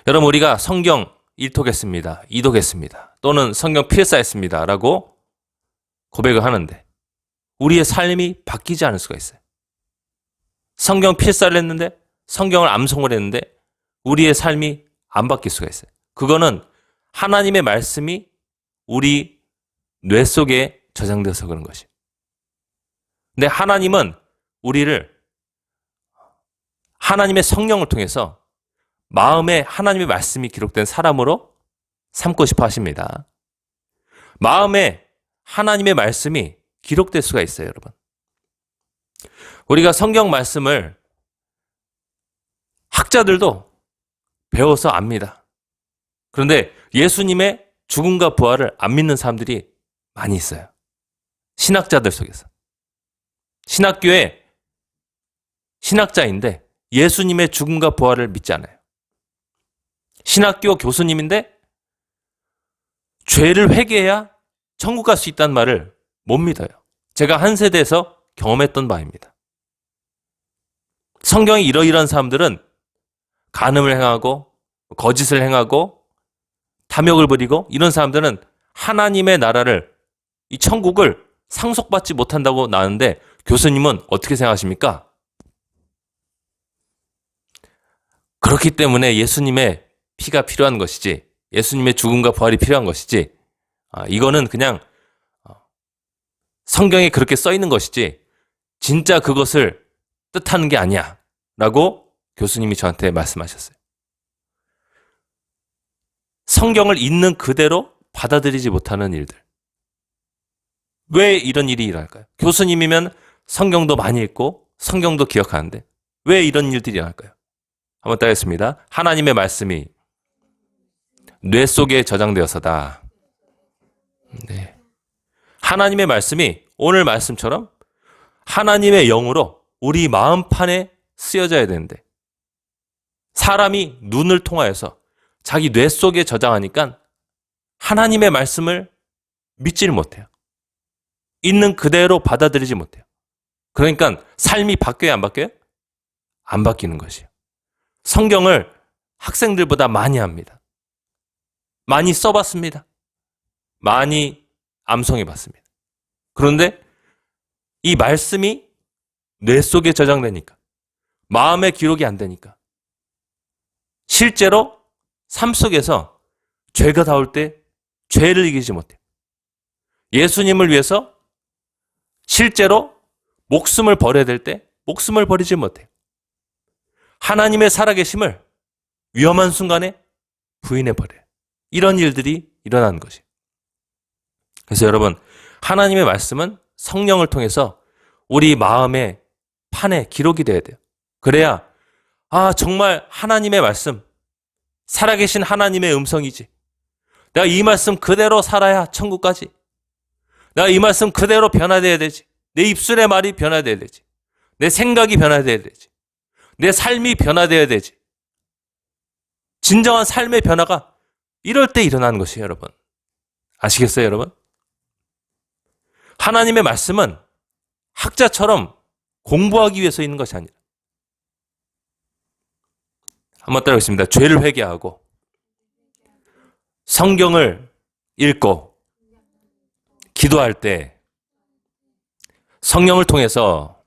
여러분, 우리가 성경 1독했습니다. 2독했습니다. 또는 성경 필사했습니다. 라고 고백을 하는데 우리의 삶이 바뀌지 않을 수가 있어요. 성경 필사를 했는데, 성경을 암송을 했는데 우리의 삶이 안 바뀔 수가 있어요. 그거는 하나님의 말씀이 우리 뇌 속에 저장돼서 그런 것이에요. 근데 하나님은 우리를 하나님의 성령을 통해서 마음에 하나님의 말씀이 기록된 사람으로 삼고 싶어 하십니다. 마음에 하나님의 말씀이 기록될 수가 있어요, 여러분. 우리가 성경 말씀을 학자들도 배워서 압니다. 그런데 예수님의 죽음과 부활을 안 믿는 사람들이 많이 있어요. 신학자들 속에서. 신학교의 신학자인데 예수님의 죽음과 부활을 믿지 않아요. 신학교 교수님인데 죄를 회개해야 천국 갈 수 있다는 말을 못 믿어요. 제가 한 세대에서 경험했던 바입니다. 성경이 이러이러한 사람들은 간음을 행하고 거짓을 행하고 탐욕을 부리고 이런 사람들은 하나님의 나라를, 이 천국을 상속받지 못한다고 나오는데 교수님은 어떻게 생각하십니까? 그렇기 때문에 예수님의 피가 필요한 것이지, 예수님의 죽음과 부활이 필요한 것이지, 이거는 그냥 성경에 그렇게 써 있는 것이지 진짜 그것을 뜻하는 게 아니야 라고 교수님이 저한테 말씀하셨어요. 성경을 있는 그대로 받아들이지 못하는 일들. 왜 이런 일이 일어날까요? 교수님이면 성경도 많이 읽고 성경도 기억하는데 왜 이런 일들이 일어날까요? 한번 따겠습니다. 하나님의 말씀이 뇌 속에 저장되어서다. 네. 하나님의 말씀이 오늘 말씀처럼 하나님의 영으로 우리 마음판에 쓰여져야 되는데 사람이 눈을 통하여서 자기 뇌 속에 저장하니까 하나님의 말씀을 믿지를 못해요. 있는 그대로 받아들이지 못해요. 그러니까 삶이 바뀌어야 안 바뀌어요? 안 바뀌는 것이에요. 성경을 학생들보다 많이 합니다. 많이 써봤습니다. 많이 암송해봤습니다. 그런데 이 말씀이 뇌 속에 저장되니까, 마음의 기록이 안 되니까 실제로 삶 속에서 죄가 닿을 때 죄를 이기지 못해요. 예수님을 위해서 실제로 목숨을 버려야 될 때 목숨을 버리지 못해요. 하나님의 살아계심을 위험한 순간에 부인해버려요. 이런 일들이 일어나는 것이에요. 그래서 여러분, 하나님의 말씀은 성령을 통해서 우리 마음의 판에 기록이 돼야 돼요. 그래야 정말 하나님의 말씀, 살아계신 하나님의 음성이지. 내가 이 말씀 그대로 살아야 천국까지. 내가 이 말씀 그대로 변화돼야 되지. 내 입술의 말이 변화돼야 되지. 내 생각이 변화돼야 되지. 내 삶이 변화돼야 되지. 진정한 삶의 변화가 이럴 때 일어나는 것이에요, 여러분. 아시겠어요, 여러분? 하나님의 말씀은 학자처럼 공부하기 위해서 있는 것이 아니라, 한번 따라하겠습니다. 죄를 회개하고 성경을 읽고 기도할 때 성령을 통해서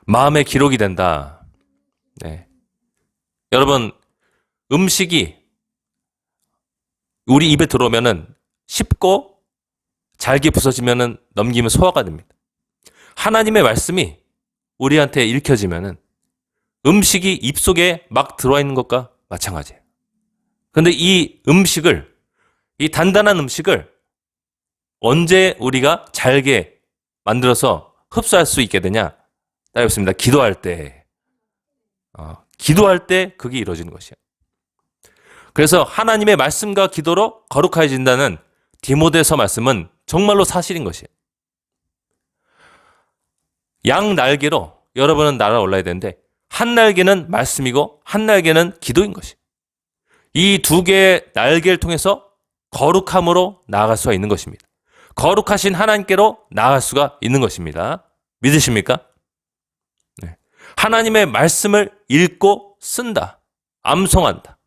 마음의 기록이 된다. 네. 여러분, 음식이 우리 입에 들어오면은 쉽고 잘게 부서지면은 넘기면 소화가 됩니다. 하나님의 말씀이 우리한테 읽혀지면은 음식이 입속에 막 들어와 있는 것과 마찬가지예요. 그런데 이 음식을, 이 단단한 음식을 언제 우리가 잘게 만들어서 흡수할 수 있게 되냐? 따라해보겠습니다. 기도할 때. 기도할 때 그게 이루어지는 것이에요. 그래서 하나님의 말씀과 기도로 거룩해진다는 디모데서 말씀은 정말로 사실인 것이에요. 양 날개로 여러분은 날아올라야 되는데 한 날개는 말씀이고 한 날개는 기도인 것이에요. 이 두 개의 날개를 통해서 거룩함으로 나아갈 수가 있는 것입니다. 거룩하신 하나님께로 나아갈 수가 있는 것입니다. 믿으십니까? 네. 하나님의 말씀을 읽고 쓴다. 암송한다.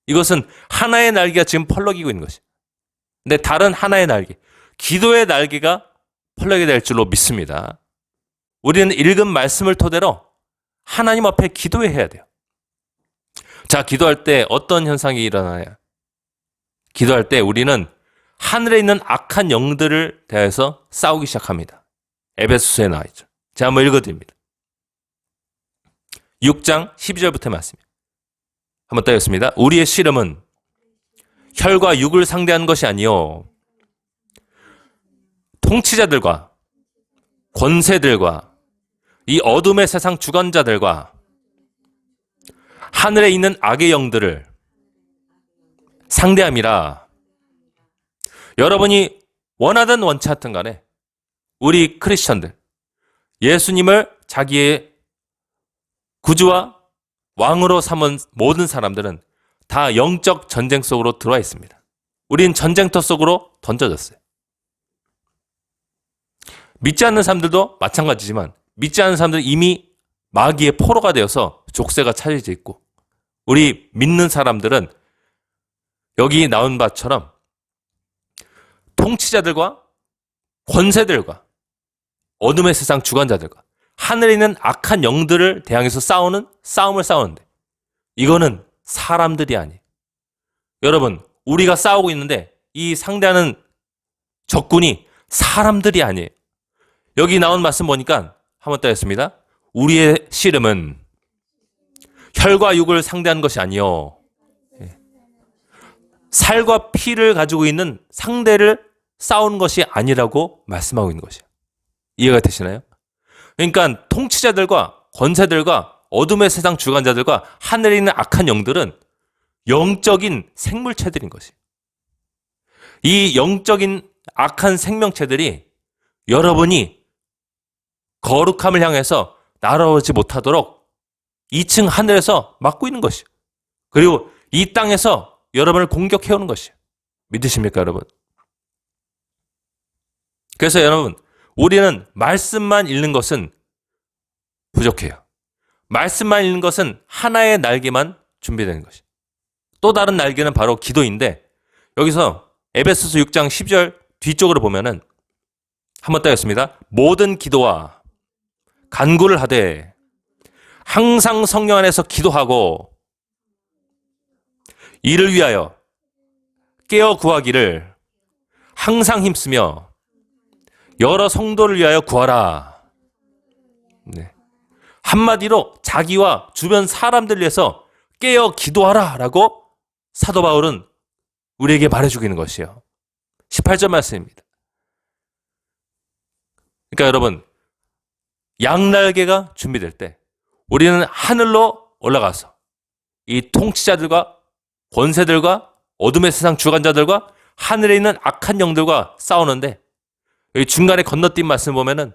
이것은 하나의 날개가 지금 펄럭이고 있는 것이에요. 근데 다른 하나의 날개, 기도의 날개가 펄럭이 될 줄로 믿습니다. 우리는 읽은 말씀을 토대로 하나님 앞에 기도해야 돼요. 자, 기도할 때 어떤 현상이 일어나냐? 기도할 때 우리는 하늘에 있는 악한 영들을 대해서 싸우기 시작합니다. 에베소서에 나와 있죠. 제가 한번 읽어드립니다. 6장 12절부터 말씀. 한번 따겠습니다. 우리의 씨름은 혈과 육을 상대하는 것이 아니요 통치자들과 권세들과 이 어둠의 세상 주관자들과 하늘에 있는 악의 영들을 상대함이라. 여러분이 원하든 원치 않든 간에 우리 크리스천들, 예수님을 자기의 구주와 왕으로 삼은 모든 사람들은 다 영적 전쟁 속으로 들어와 있습니다. 우린 전쟁터 속으로 던져졌어요. 믿지 않는 사람들도 마찬가지지만 믿지 않는 사람들은 이미 마귀의 포로가 되어서 족쇄가 차려져 있고, 우리 믿는 사람들은 여기 나온 바처럼 통치자들과 권세들과 어둠의 세상 주관자들과 하늘에 있는 악한 영들을 대항해서 싸우는 싸움을 싸우는데, 이거는 사람들이 아니에요. 여러분, 우리가 싸우고 있는데 이 상대하는 적군이 사람들이 아니에요. 여기 나온 말씀 보니까 한번 따겠습니다. 우리의 씨름은 혈과 육을 상대하는 것이 아니요 살과 피를 가지고 있는 상대를 싸우는 것이 아니라고 말씀하고 있는 것이에요. 이해가 되시나요? 그러니까 통치자들과 권세들과 어둠의 세상 주관자들과 하늘에 있는 악한 영들은 영적인 생물체들인 것이에요. 이 영적인 악한 생명체들이 여러분이 거룩함을 향해서 날아오지 못하도록 2층 하늘에서 막고 있는 것이에요. 그리고 이 땅에서 여러분을 공격해오는 것이에요. 믿으십니까, 여러분? 그래서 여러분, 우리는 말씀만 읽는 것은 부족해요. 말씀만 읽는 것은 하나의 날개만 준비되는 것이에요. 또 다른 날개는 바로 기도인데, 여기서 에베소서 6장 10절 뒤쪽으로 보면은 한번 따겠습니다. 모든 기도와 간구를 하되 항상 성령 안에서 기도하고 이를 위하여 깨어 구하기를 항상 힘쓰며 여러 성도를 위하여 구하라. 네. 한마디로 자기와 주변 사람들을 위해서 깨어 기도하라 라고 사도 바울은 우리에게 말해주고 있는 것이에요. 18절 말씀입니다. 그러니까 여러분, 양날개가 준비될 때 우리는 하늘로 올라가서 이 통치자들과 권세들과 어둠의 세상 주관자들과 하늘에 있는 악한 영들과 싸우는데, 여기 중간에 건너뛴 말씀 보면은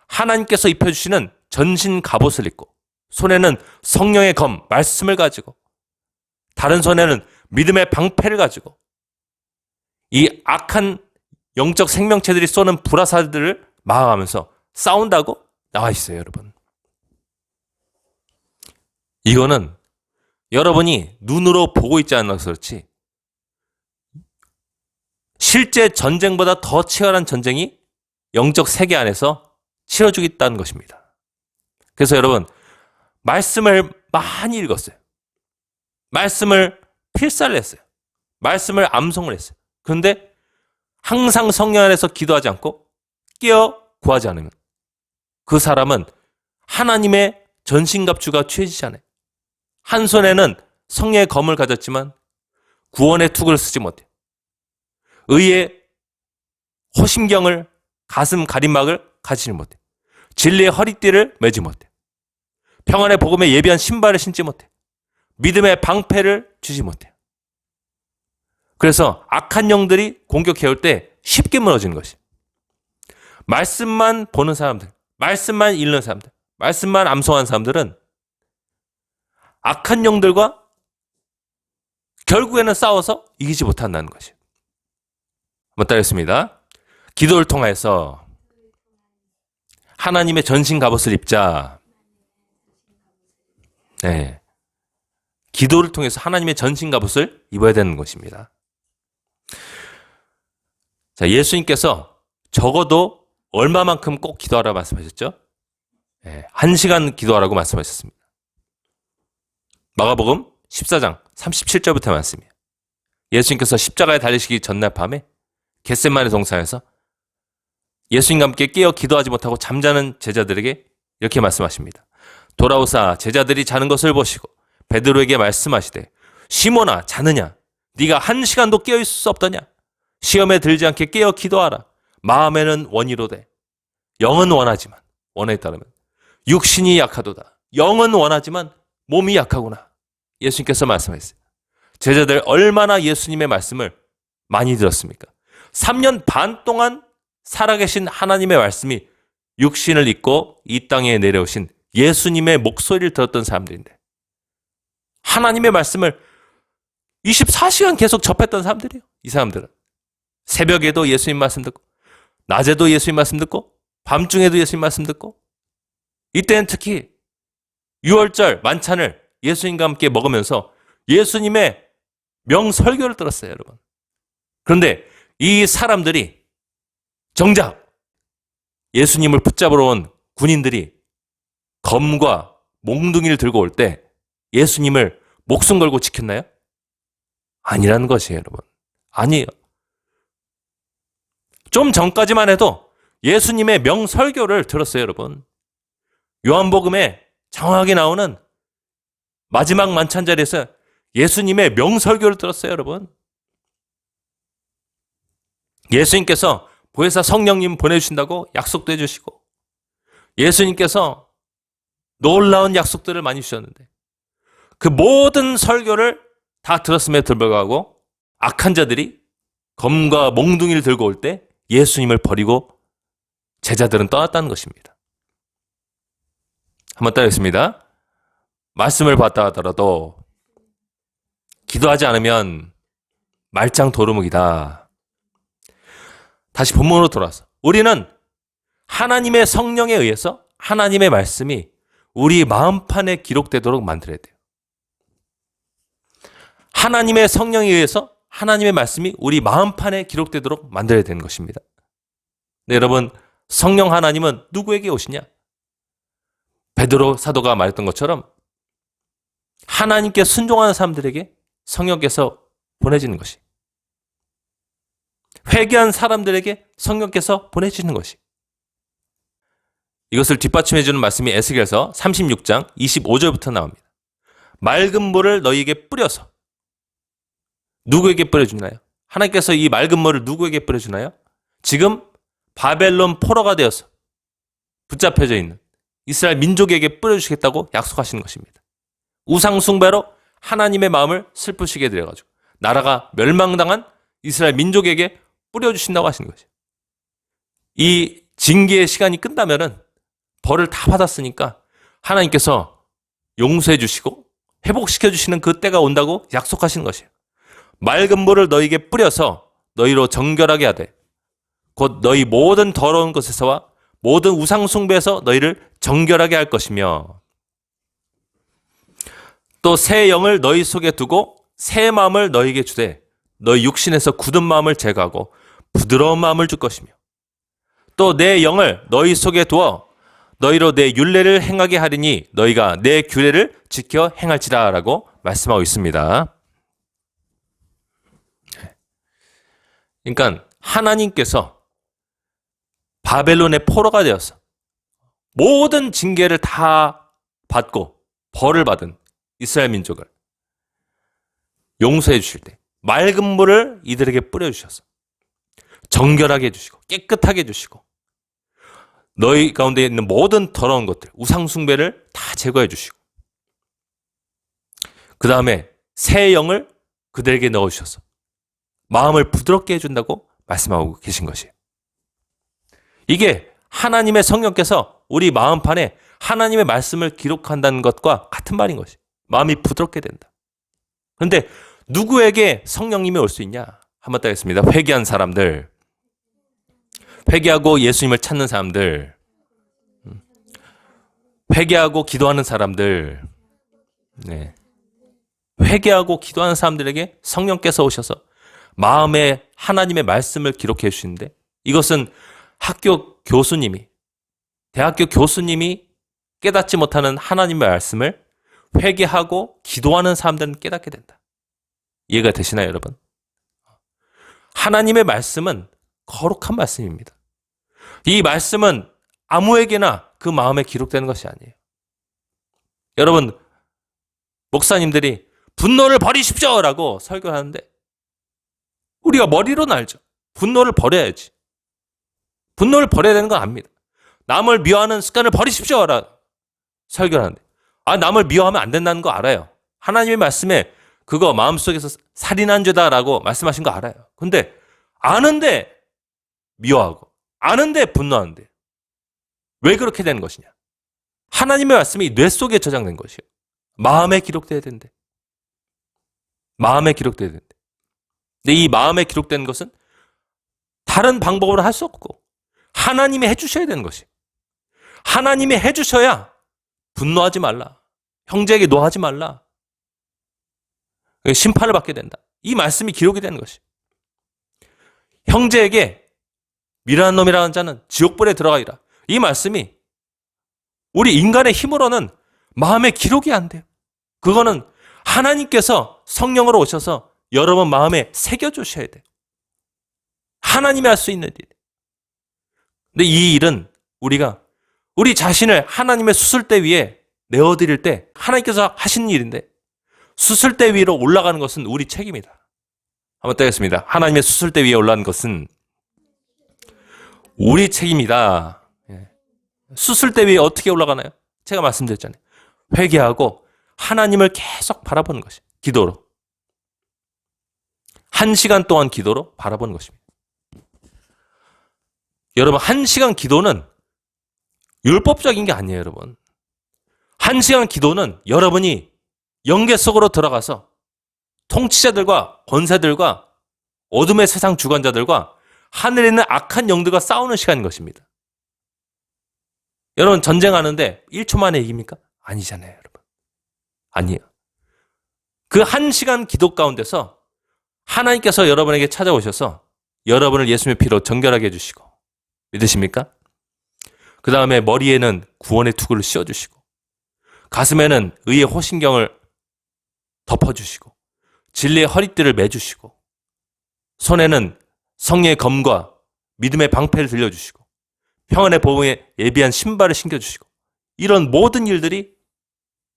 하나님께서 입혀주시는 전신 갑옷을 입고 손에는 성령의 검, 말씀을 가지고 다른 손에는 믿음의 방패를 가지고 이 악한 영적 생명체들이 쏘는 불화살들을 막아가면서 싸운다고 나와 있어요, 여러분. 이거는 여러분이 눈으로 보고 있지 않아서 그렇지 실제 전쟁보다 더 치열한 전쟁이 영적 세계 안에서 치러지고 있다는 것입니다. 그래서 여러분, 말씀을 많이 읽었어요. 말씀을 필사를 했어요. 말씀을 암송을 했어요. 그런데 항상 성령 안에서 기도하지 않고 깨어 구하지 않으면 그 사람은 하나님의 전신갑주가 취해지지 않아요. 한 손에는 성령의 검을 가졌지만 구원의 투구를 쓰지 못해요. 의의 호심경을, 가슴 가림막을 가지지 못해요. 진리의 허리띠를 매지 못해요. 평안의 복음에 예비한 신발을 신지 못해요. 믿음의 방패를 주지 못해요. 그래서 악한 영들이 공격해올 때 쉽게 무너지는 것이에요. 말씀만 보는 사람들, 말씀만 읽는 사람들, 말씀만 암송하는 사람들은 악한 영들과 결국에는 싸워서 이기지 못한다는 것이에요. 한번 따르겠습니다. 기도를 통해서 하나님의 전신 갑옷을 입자. 네. 기도를 통해서 하나님의 전신갑옷을 입어야 되는 것입니다. 자, 예수님께서 적어도 얼마만큼 꼭 기도하라 말씀하셨죠? 1시간 기도하라고 말씀하셨습니다. 마가복음 14장 37절부터 말씀이에요. 예수님께서 십자가에 달리시기 전날 밤에 겟세마네 동산에서 예수님과 함께 깨어 기도하지 못하고 잠자는 제자들에게 이렇게 말씀하십니다. 돌아오사 제자들이 자는 것을 보시고 베드로에게 말씀하시되 시몬아 자느냐? 네가 1시간도 깨어 있을 수 없더냐? 시험에 들지 않게 깨어 기도하라. 마음에는 원이로되 영은 원하지만 원에 따르면 육신이 약하도다. 영은 원하지만 몸이 약하구나. 예수님께서 말씀하셨어요. 제자들 얼마나 예수님의 말씀을 많이 들었습니까? 3년 반 동안 살아계신 하나님의 말씀이 육신을 입고 이 땅에 내려오신 예수님의 목소리를 들었던 사람들인데 하나님의 말씀을 24시간 계속 접했던 사람들이에요. 이 사람들은 새벽에도 예수님 말씀 듣고 낮에도 예수님 말씀 듣고 밤중에도 예수님 말씀 듣고 이때는 특히 6월절 만찬을 예수님과 함께 먹으면서 예수님의 명설교를 들었어요, 여러분. 그런데 이 사람들이 정작 예수님을 붙잡으러 온 군인들이 검과 몽둥이를 들고 올 때 예수님을 목숨 걸고 지켰나요? 아니라는 것이에요, 여러분. 아니에요. 좀 전까지만 해도 예수님의 명설교를 들었어요, 여러분. 요한복음에 정확하게 나오는 마지막 만찬 자리에서 예수님의 명설교를 들었어요, 여러분. 예수님께서 보혜사 성령님 보내주신다고 약속도 해주시고 예수님께서 놀라운 약속들을 많이 주셨는데 그 모든 설교를 다 들었음에도 불구하고 악한 자들이 검과 몽둥이를 들고 올 때 예수님을 버리고 제자들은 떠났다는 것입니다. 한번 따라하겠습니다. 말씀을 받다 하더라도 기도하지 않으면 말짱 도루묵이다. 다시 본문으로 돌아와서 우리는 하나님의 성령에 의해서 하나님의 말씀이 우리 마음판에 기록되도록 만들어야 돼요. 하나님의 성령에 의해서 하나님의 말씀이 우리 마음판에 기록되도록 만들어야 되는 것입니다. 네, 여러분, 성령 하나님은 누구에게 오시냐? 베드로 사도가 말했던 것처럼 하나님께 순종하는 사람들에게 성령께서 보내지는 것이, 회개한 사람들에게 성령께서 보내지는 것이, 이것을 뒷받침해주는 말씀이 에스겔서 36장 25절부터 나옵니다. 맑은 물을 너희에게 뿌려서, 누구에게 뿌려주나요? 하나님께서 이 맑은 물을 누구에게 뿌려주나요? 지금 바벨론 포로가 되어서 붙잡혀져 있는 이스라엘 민족에게 뿌려주시겠다고 약속하시는 것입니다. 우상숭배로 하나님의 마음을 슬프시게 되어가지고 나라가 멸망당한 이스라엘 민족에게 뿌려주신다고 하시는 거죠. 이 징계의 시간이 끝나면은 벌을 다 받았으니까 하나님께서 용서해 주시고 회복시켜 주시는 그 때가 온다고 약속하시는 것이에요. 맑은 물을 너희에게 뿌려서 너희로 정결하게 하되 곧 너희 모든 더러운 것에서와 모든 우상 숭배에서 너희를 정결하게 할 것이며 또 새 영을 너희 속에 두고 새 마음을 너희에게 주되 너희 육신에서 굳은 마음을 제거하고 부드러운 마음을 줄 것이며 또 내 영을 너희 속에 두어 너희로 내 율례를 행하게 하리니 너희가 내 규례를 지켜 행할지라 라고 말씀하고 있습니다. 그러니까 하나님께서 바벨론의 포로가 되어서 모든 징계를 다 받고 벌을 받은 이스라엘 민족을 용서해 주실 때 맑은 물을 이들에게 뿌려주셔서 정결하게 해주시고 깨끗하게 해주시고 너희 가운데 있는 모든 더러운 것들, 우상 숭배를 다 제거해 주시고 그 다음에 새 영을 그들에게 넣어주셔서 마음을 부드럽게 해준다고 말씀하고 계신 것이에요. 이게 하나님의 성령께서 우리 마음판에 하나님의 말씀을 기록한다는 것과 같은 말인 것이에요. 마음이 부드럽게 된다. 그런데 누구에게 성령님이 올 수 있냐? 한번 따겠습니다. 회개한 사람들, 회개하고 예수님을 찾는 사람들, 회개하고 기도하는 사람들, 네. 회개하고 기도하는 사람들에게 성령께서 오셔서 마음에 하나님의 말씀을 기록해 주시는데, 이것은 학교 교수님이, 대학교 교수님이 깨닫지 못하는 하나님의 말씀을 회개하고 기도하는 사람들은 깨닫게 된다. 이해가 되시나요, 여러분? 하나님의 말씀은 거룩한 말씀입니다. 이 말씀은 아무에게나 그 마음에 기록되는 것이 아니에요. 여러분, 목사님들이 분노를 버리십시오 라고 설교를 하는데, 우리가 머리로는 알죠. 분노를 버려야지. 분노를 버려야 되는 건 압니다. 남을 미워하는 습관을 버리십시오 라고 설교를 하는데, 남을 미워하면 안 된다는 거 알아요. 하나님의 말씀에 그거 마음속에서 살인한 죄다라고 말씀하신 거 알아요. 근데 아는데 미워하고, 아는데 분노하는데 왜 그렇게 되는 것이냐? 하나님의 말씀이 뇌 속에 저장된 것이요. 마음에 기록돼야 된대. 마음에 기록돼야 된대. 근데 이 마음에 기록된 것은 다른 방법으로 할 수 없고 하나님이 해주셔야 되는 것이. 하나님이 해주셔야 분노하지 말라. 형제에게 노하지 말라. 심판을 받게 된다. 이 말씀이 기록이 되는 것이. 형제에게 미련한 놈이라는 자는 지옥불에 들어가리라. 이 말씀이 우리 인간의 힘으로는 마음에 기록이 안 돼요. 그거는 하나님께서 성령으로 오셔서 여러분 마음에 새겨주셔야 돼요. 하나님이 할 수 있는 일. 근데 이 일은 우리가 우리 자신을 하나님의 수술대 위에 내어드릴 때 하나님께서 하시는 일인데, 수술대 위로 올라가는 것은 우리 책임이다. 한번 따겠습니다. 하나님의 수술대 위에 올라가는 것은 우리 책임이다. 수술대 위에 어떻게 올라가나요? 제가 말씀드렸잖아요. 회개하고 하나님을 계속 바라보는 것이 기도로. 1시간 동안 기도로 바라보는 것입니다. 여러분, 1시간 기도는 율법적인 게 아니에요, 여러분. 1시간 기도는 여러분이 영계 속으로 들어가서 통치자들과 권세들과 어둠의 세상 주관자들과 하늘에 있는 악한 영들과 싸우는 시간인 것입니다. 여러분, 전쟁하는데 1초 만에 이깁니까? 아니잖아요, 여러분. 아니에요. 그 1시간 기도 가운데서 하나님께서 여러분에게 찾아오셔서 여러분을 예수님의 피로 정결하게 해주시고, 믿으십니까? 그 다음에 머리에는 구원의 투구를 씌워주시고, 가슴에는 의의 호신경을 덮어주시고, 진리의 허리띠를 매주시고, 손에는 성령의 검과 믿음의 방패를 들려주시고, 평안의 보응에 예비한 신발을 신겨주시고, 이런 모든 일들이,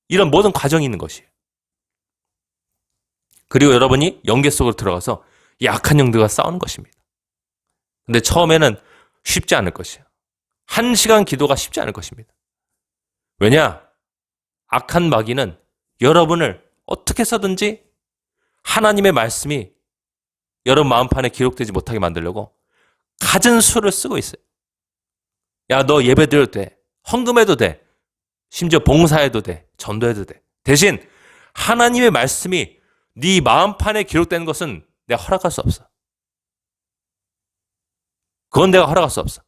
이런 모든 과정이 있는 것이에요. 그리고 여러분이 영계 속으로 들어가서 약한 영들과 싸우는 것입니다. 근데 처음에는 쉽지 않을 것이에요. 1시간 기도가 쉽지 않을 것입니다. 왜냐? 악한 마귀는 여러분을 어떻게 해서든지 하나님의 말씀이 여러분 마음판에 기록되지 못하게 만들려고 갖은 수를 쓰고 있어요. 야, 너 예배 드려도 돼. 헌금해도 돼. 심지어 봉사해도 돼. 전도해도 돼. 대신 하나님의 말씀이 네 마음판에 기록되는 것은 내가 허락할 수 없어. 그건 내가 허락할 수 없어.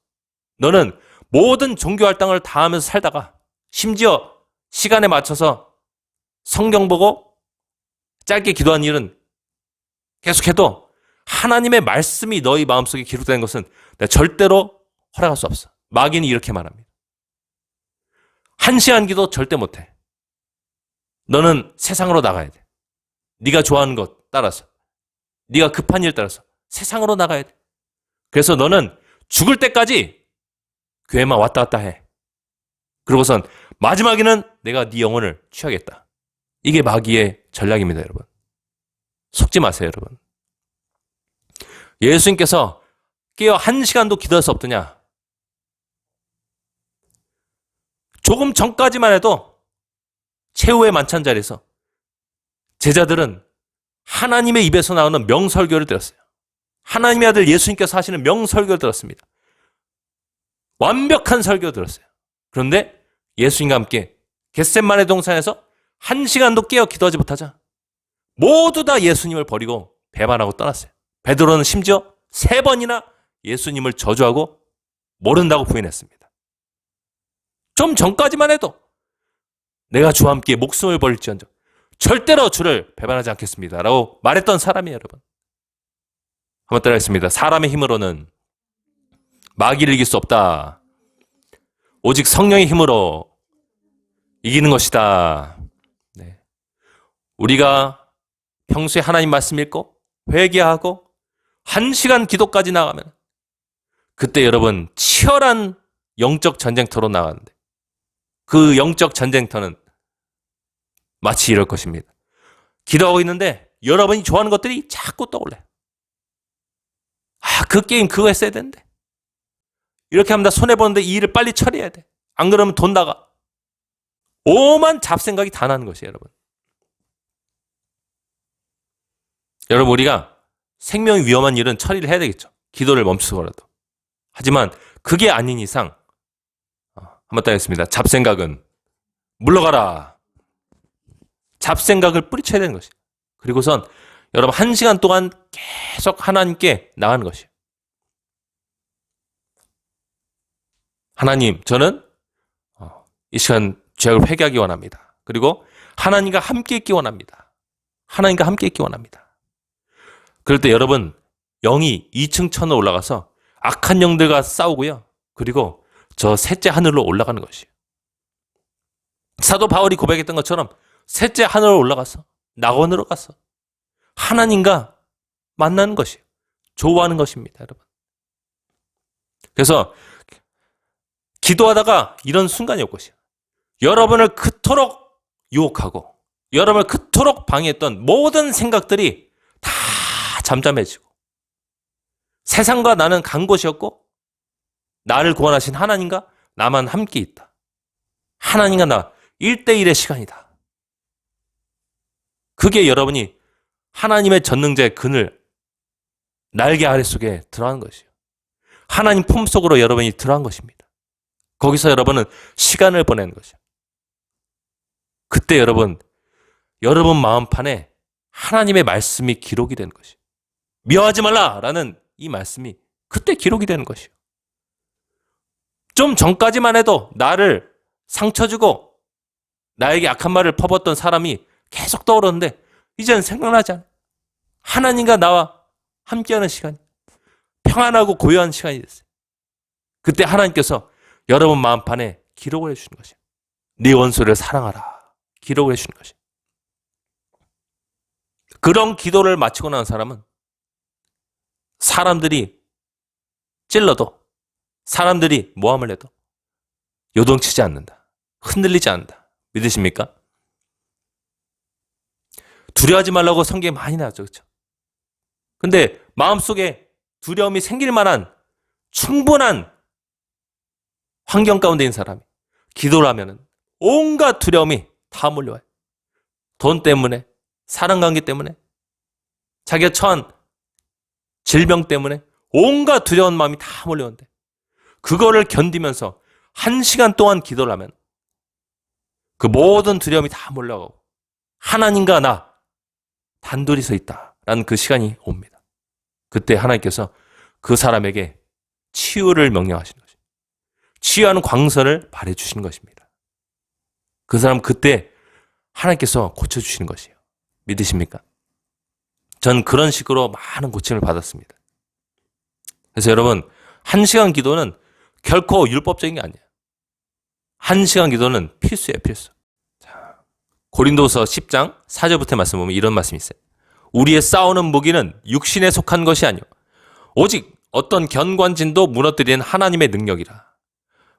너는 모든 종교 활동을 다 하면서 살다가 심지어 시간에 맞춰서 성경 보고 짧게 기도한 일은 계속해도 하나님의 말씀이 너희 마음속에 기록되는 것은 내가 절대로 허락할 수 없어. 마귀는 이렇게 말합니다. 1시간 기도 절대 못해. 너는 세상으로 나가야 돼. 네가 좋아하는 것 따라서, 네가 급한 일 따라서 세상으로 나가야 돼. 그래서 너는 죽을 때까지 교회만 왔다 갔다 해. 그러고선 마지막에는 내가 네 영혼을 취하겠다. 이게 마귀의 전략입니다, 여러분. 속지 마세요, 여러분. 예수님께서 깨어 1시간도 기도할 수 없더냐? 조금 전까지만 해도 최후의 만찬 자리에서 제자들은 하나님의 입에서 나오는 명설교를 들었어요. 하나님의 아들 예수님께서 하시는 명설교를 들었습니다. 완벽한 설교 들었어요. 그런데 예수님과 함께 겟셋마네 동산에서 1시간도 깨어 기도하지 못하자 모두 다 예수님을 버리고 배반하고 떠났어요. 베드로는 심지어 3번이나 예수님을 저주하고 모른다고 부인했습니다. 좀 전까지만 해도 내가 주와 함께 목숨을 버릴지언정 절대로 주를 배반하지 않겠습니다. 라고 말했던 사람이에요, 여러분. 한번 따라하겠습니다. 사람의 힘으로는 마귀를 이길 수 없다. 오직 성령의 힘으로 이기는 것이다. 네. 우리가 평소에 하나님 말씀 읽고 회개하고 1시간 기도까지 나가면 그때 여러분 치열한 영적 전쟁터로 나가는데 그 영적 전쟁터는 마치 이럴 것입니다. 기도하고 있는데 여러분이 좋아하는 것들이 자꾸 떠올라요. 그 게임 그거 했어야 되는데. 이렇게 하면 나 손해보는데 이 일을 빨리 처리해야 돼. 안 그러면 돈 나가. 오만 잡생각이 다 나는 것이에요, 여러분. 여러분, 우리가 생명이 위험한 일은 처리를 해야 되겠죠. 기도를 멈추고라도. 하지만 그게 아닌 이상 한번 따겠습니다. 잡생각은 물러가라. 잡생각을 뿌리쳐야 되는 것이에요. 그리고선 여러분 1시간 동안 계속 하나님께 나가는 것이에요. 하나님, 저는 이 시간 죄악을 회개하기 원합니다. 그리고 하나님과 함께 있기 원합니다. 하나님과 함께 있기 원합니다. 그럴 때 여러분 영이 2층 천으로 올라가서 악한 영들과 싸우고요. 그리고 저 셋째 하늘로 올라가는 것이에요. 사도 바울이 고백했던 것처럼 셋째 하늘로 올라가서 낙원으로 가서 하나님과 만나는 것이에요. 좋아하는 것입니다, 여러분. 그래서 기도하다가 이런 순간이 올 것이에요. 여러분을 그토록 유혹하고 여러분을 그토록 방해했던 모든 생각들이 다 잠잠해지고 세상과 나는 간 곳이었고 나를 구원하신 하나님과 나만 함께 있다. 하나님과 나 1대1의 시간이다. 그게 여러분이 하나님의 전능자의 그늘 날개 아래속에 들어간 것이에요. 하나님 품속으로 여러분이 들어간 것입니다. 거기서 여러분은 시간을 보내는 것이에요. 그때 여러분 마음판에 하나님의 말씀이 기록이 되는 것이에요. 미워하지 말라라는 이 말씀이 그때 기록이 되는 것이에요. 좀 전까지만 해도 나를 상처 주고 나에게 악한 말을 퍼붓던 사람이 계속 떠오르는데 이제는 생각나지 않아요. 하나님과 나와 함께하는 시간이 평안하고 고요한 시간이 됐어요. 그때 하나님께서 여러분 마음판에 기록을 해주시는 것이에요. 네 원수를 사랑하라. 기록을 해주시는 것이에요. 그런 기도를 마치고 난 사람은 사람들이 찔러도 사람들이 모함을 해도 요동치지 않는다. 흔들리지 않는다. 믿으십니까? 두려워하지 말라고 성경에 많이 나왔죠. 그렇죠? 근데 마음속에 두려움이 생길 만한 충분한 환경 가운데 있는 사람이 기도를 하면은 온갖 두려움이 다 몰려와요. 돈 때문에, 사랑관계 때문에, 자기가 처한 질병 때문에 온갖 두려운 마음이 다 몰려오는데 그거를 견디면서 1시간 동안 기도를 하면 그 모든 두려움이 다 몰려가고 하나님과 나 단둘이 서 있다라는 그 시간이 옵니다. 그때 하나님께서 그 사람에게 치유를 명령하시는 것입니다. 치유하는 광선을 발해주시는 것입니다. 그 사람 그때 하나님께서 고쳐주시는 것이에요. 믿으십니까? 전 그런 식으로 많은 고침을 받았습니다. 그래서 여러분 1시간 기도는 결코 율법적인 게 아니에요. 1시간 기도는 필수예요, 필수. 자, 고린도서 10장 4절부터 말씀 보면 이런 말씀이 있어요. 우리의 싸우는 무기는 육신에 속한 것이 아니요 오직 어떤 견관진도 무너뜨리는 하나님의 능력이라.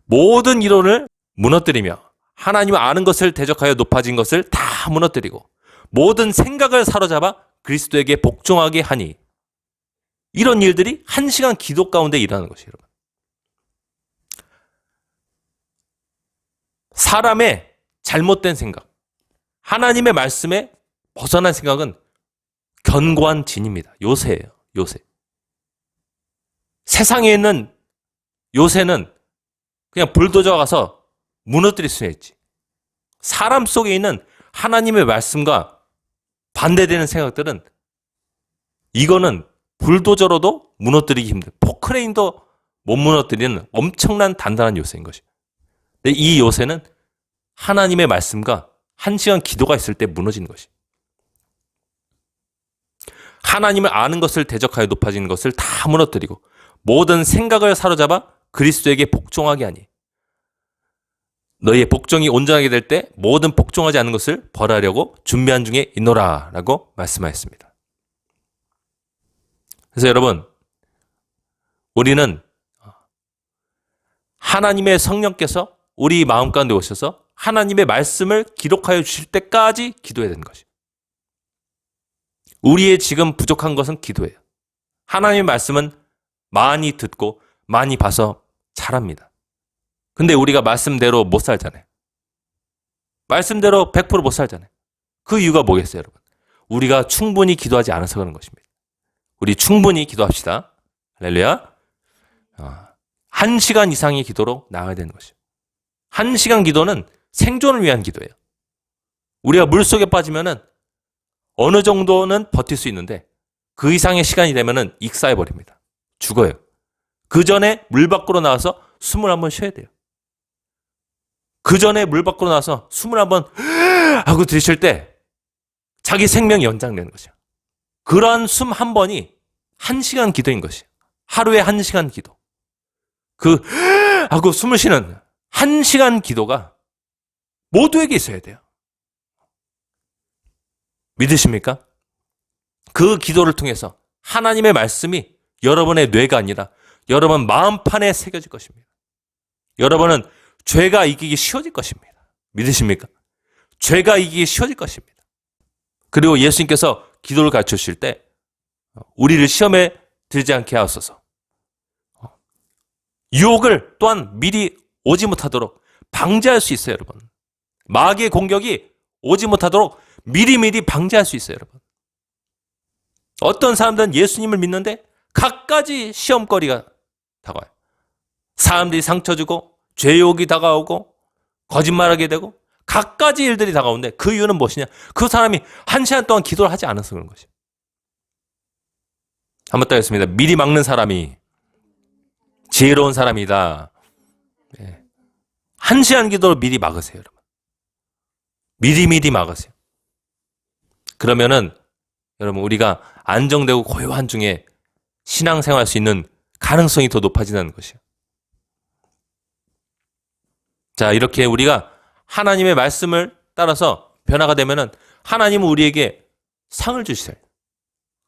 모든 이론을 무너뜨리며 하나님을 아는 것을 대적하여 높아진 것을 다 무너뜨리고 모든 생각을 사로잡아 그리스도에게 복종하게 하니. 이런 일들이 1시간 기도 가운데 일어나는 것이에요, 여러분. 사람의 잘못된 생각, 하나님의 말씀에 벗어난 생각은 견고한 진입니다. 요새예요, 요새. 세상에 있는 요새는 그냥 불도저 가서 무너뜨릴 수 있지. 사람 속에 있는 하나님의 말씀과 반대되는 생각들은 이거는 불도저로도 무너뜨리기 힘든, 포크레인도 못 무너뜨리는 엄청난 단단한 요새인 것이에요. 근데 이 요새는 하나님의 말씀과 1시간 기도가 있을 때 무너지는 것이. 하나님을 아는 것을 대적하여 높아지는 것을 다 무너뜨리고 모든 생각을 사로잡아 그리스도에게 복종하게 하니 너희의 복종이 온전하게 될 때 모든 복종하지 않는 것을 벌하려고 준비한 중에 있노라 라고 말씀하였습니다. 그래서 여러분, 우리는 하나님의 성령께서 우리 마음 가운데 오셔서 하나님의 말씀을 기록하여 주실 때까지 기도해야 되는 것이에요. 우리의 지금 부족한 것은 기도예요. 하나님의 말씀은 많이 듣고 많이 봐서 잘합니다. 근데 우리가 말씀대로 못 살잖아요. 말씀대로 100% 못 살잖아요. 그 이유가 뭐겠어요, 여러분? 우리가 충분히 기도하지 않아서 그런 것입니다. 우리 충분히 기도합시다. 할렐루야. 1시간 이상의 기도로 나아가야 되는 것이에요. 1시간 기도는 생존을 위한 기도예요. 우리가 물속에 빠지면은 어느 정도는 버틸 수 있는데 그 이상의 시간이 되면은 익사해 버립니다. 죽어요. 그 전에 물 밖으로 나와서 숨을 한번 쉬어야 돼요. 그 전에 물 밖으로 나와서 숨을 한번 하고 들이쉴 때 자기 생명이 연장되는 것이요. 그러한 숨 한 번이 1시간 기도인 것이에요. 하루에 1시간 기도. 그 하고 숨을 쉬는 1시간 기도가 모두에게 있어야 돼요. 믿으십니까? 그 기도를 통해서 하나님의 말씀이 여러분의 뇌가 아니라 여러분 마음판에 새겨질 것입니다. 여러분은 죄가 이기기 쉬워질 것입니다. 믿으십니까? 죄가 이기기 쉬워질 것입니다. 그리고 예수님께서 기도를 가르쳐 주실 때 우리를 시험에 들지 않게 하옵소서. 유혹을 또한 미리 오지 못하도록 방지할 수 있어요, 여러분. 마귀의 공격이 오지 못하도록 미리미리 방지할 수 있어요, 여러분. 어떤 사람들은 예수님을 믿는데 갖가지 시험거리가 다가와요. 사람들이 상처 주고 죄욕이 다가오고 거짓말하게 되고 갖가지 일들이 다가오는데 그 이유는 무엇이냐? 그 사람이 1시간 동안 기도를 하지 않아서 그런 것이에요. 한번 더 했습니다. 미리 막는 사람이 지혜로운 사람이다. 1시간 기도를 미리 막으세요, 여러분. 미리 막으세요. 그러면은 여러분 우리가 안정되고 고요한 중에 신앙생활할 수 있는 가능성이 더 높아진다는 것이에요. 자, 이렇게 우리가 하나님의 말씀을 따라서 변화가 되면은 하나님은 우리에게 상을 주시세요.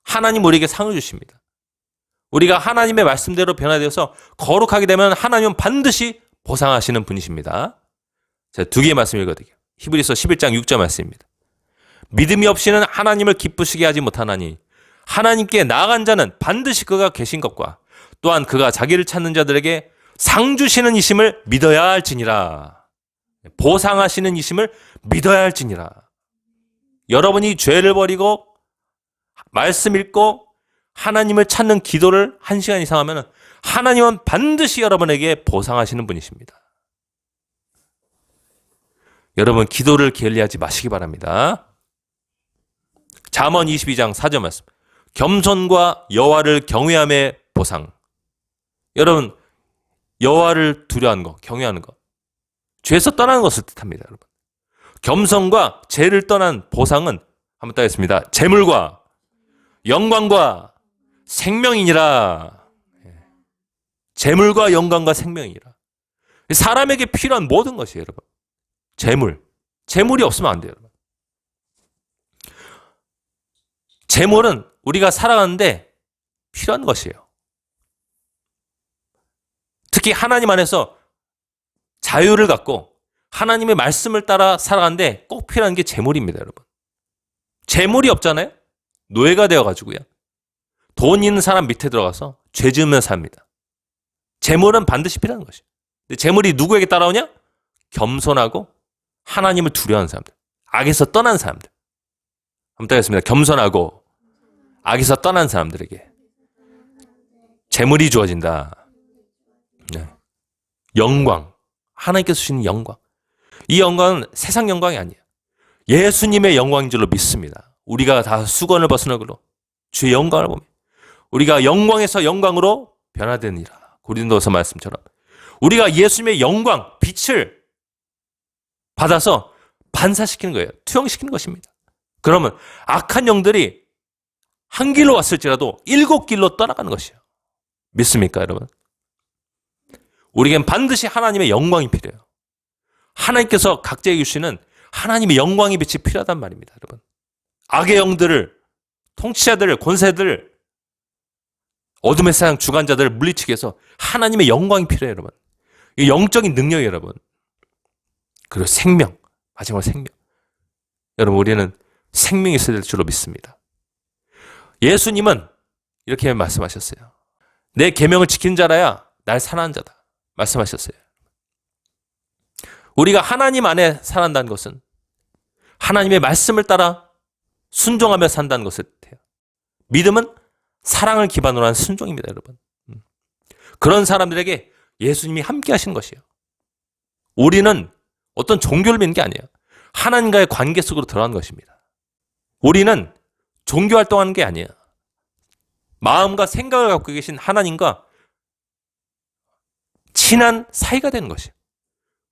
하나님 우리에게 상을 주십니다. 우리가 하나님의 말씀대로 변화되어서 거룩하게 되면 하나님은 반드시 보상하시는 분이십니다. 자, 두 개의 말씀 읽어드릴게요. 히브리서 11장 6절 말씀입니다. 믿음이 없이는 하나님을 기쁘시게 하지 못하나니 하나님께 나아간 자는 반드시 그가 계신 것과 또한 그가 자기를 찾는 자들에게 상 주시는 이심을 믿어야 할지니라. 보상하시는 이심을 믿어야 할지니라. 여러분이 죄를 버리고 말씀 읽고 하나님을 찾는 기도를 1시간 이상 하면 하나님은 반드시 여러분에게 보상하시는 분이십니다. 여러분 기도를 게을리하지 마시기 바랍니다. 잠언 22장 4절 말씀. 겸손과 여호와를 경외함의 보상. 여러분 여호와를 두려워하는 것, 경외하는 것. 죄에서 떠나는 것을 뜻합니다, 여러분. 겸손과 죄를 떠난 보상은 한번 따겠습니다. 재물과 영광과 생명이니라. 재물과 영광과 생명이니라. 사람에게 필요한 모든 것이에요, 여러분. 재물이 없으면 안 돼요, 여러분. 재물은 우리가 살아가는데 필요한 것이에요. 특히 하나님 안에서 자유를 갖고 하나님의 말씀을 따라 살아가는데 꼭 필요한 게 재물입니다, 여러분. 재물이 없잖아요? 노예가 되어가지고요. 돈 있는 사람 밑에 들어가서 죄 지으면 삽니다. 재물은 반드시 필요한 것이에요. 근데 재물이 누구에게 따라오냐? 겸손하고 하나님을 두려워하는 사람들. 악에서 떠난 사람들. 한번 따겠습니다. 겸손하고 악에서 떠난 사람들에게 재물이 주어진다. 네. 영광. 하나님께서 주시는 영광. 이 영광은 세상 영광이 아니에요. 예수님의 영광인 줄로 믿습니다. 우리가 다 수건을 벗은 얼굴로 주의 영광을 보며 우리가 영광에서 영광으로 변화되니라. 고린도서 말씀처럼 우리가 예수님의 영광, 빛을 받아서 반사시키는 거예요. 투영시키는 것입니다. 그러면 악한 영들이 한 길로 왔을지라도 7길로 떠나가는 것이에요. 믿습니까, 여러분? 우리에겐 반드시 하나님의 영광이 필요해요. 하나님께서 각자에게 주시는 하나님의 영광의 빛이 필요하단 말입니다, 여러분. 악의 영들을, 통치자들을, 권세들을, 어둠의 세상 주관자들을 물리치기 위해서 하나님의 영광이 필요해요, 여러분. 이 영적인 능력이에요, 여러분. 그리고 생명, 마지막으로 생명. 여러분, 우리는 생명이 있어야 될 줄로 믿습니다. 예수님은 이렇게 말씀하셨어요. 내 계명을 지킨 자라야 날 사랑하는 자다 말씀하셨어요. 우리가 하나님 안에 살아간다는 것은 하나님의 말씀을 따라 순종하며 산다는 것을 뜻해요. 믿음은 사랑을 기반으로 한 순종입니다, 여러분. 그런 사람들에게 예수님이 함께 하시는 것이에요. 우리는 어떤 종교를 믿는 게 아니에요. 하나님과의 관계 속으로 들어가는 것입니다. 우리는 종교 활동하는 게 아니에요. 마음과 생각을 갖고 계신 하나님과 친한 사이가 되는 것이에요.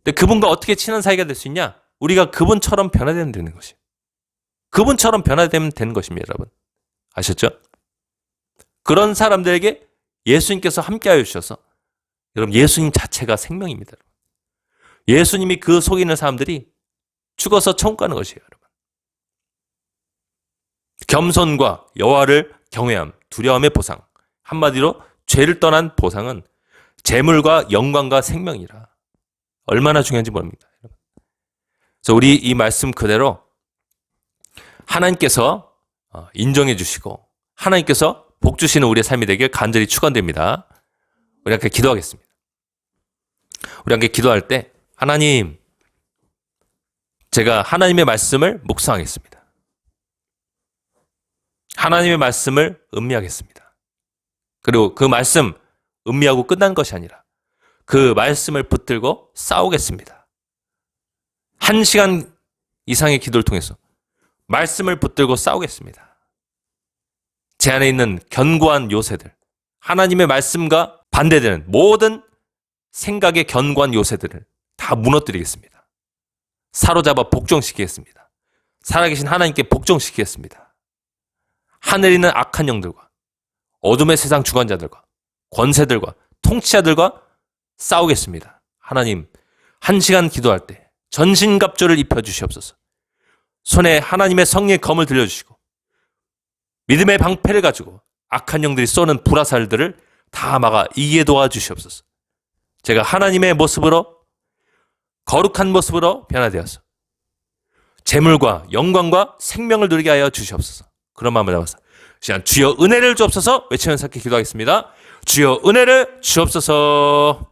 근데 그분과 어떻게 친한 사이가 될 수 있냐? 우리가 그분처럼 변화되면 되는 것이에요. 그분처럼 변화되면 되는 것입니다, 여러분. 아셨죠? 그런 사람들에게 예수님께서 함께하여 주셔서 여러분, 예수님 자체가 생명입니다. 예수님이 그 속에 있는 사람들이 죽어서 천국 가는 것이에요, 여러분. 겸손과 여호와를 경외함, 두려움의 보상. 한마디로 죄를 떠난 보상은 재물과 영광과 생명이라. 얼마나 중요한지 모릅니다, 여러분. 그래서 우리 이 말씀 그대로 하나님께서 인정해 주시고 하나님께서 복 주시는 우리의 삶이 되길 간절히 축원됩니다. 우리 함께 기도하겠습니다. 우리 함께 기도할 때 하나님, 제가 하나님의 말씀을 묵상하겠습니다. 하나님의 말씀을 음미하겠습니다. 그리고 그 말씀 음미하고 끝난 것이 아니라 그 말씀을 붙들고 싸우겠습니다. 1시간 이상의 기도를 통해서 말씀을 붙들고 싸우겠습니다. 제 안에 있는 견고한 요새들, 하나님의 말씀과 반대되는 모든 생각의 견고한 요새들을 다 무너뜨리겠습니다. 사로잡아 복종시키겠습니다. 살아계신 하나님께 복종시키겠습니다. 하늘에 있는 악한 영들과 어둠의 세상 주관자들과 권세들과 통치자들과 싸우겠습니다. 하나님, 1시간 기도할 때 전신갑주를 입혀주시옵소서. 손에 하나님의 성령의 검을 들려주시고 믿음의 방패를 가지고 악한 영들이 쏘는 불화살들을 다 막아 이기게 도와주시옵소서. 제가 하나님의 모습으로, 거룩한 모습으로 변화되어서 재물과 영광과 생명을 누리게 하여 주시옵소서. 그런 마음을 담아서 시간 주여 은혜를 주옵소서 외치면서 함께 기도하겠습니다. 주여 은혜를 주옵소서.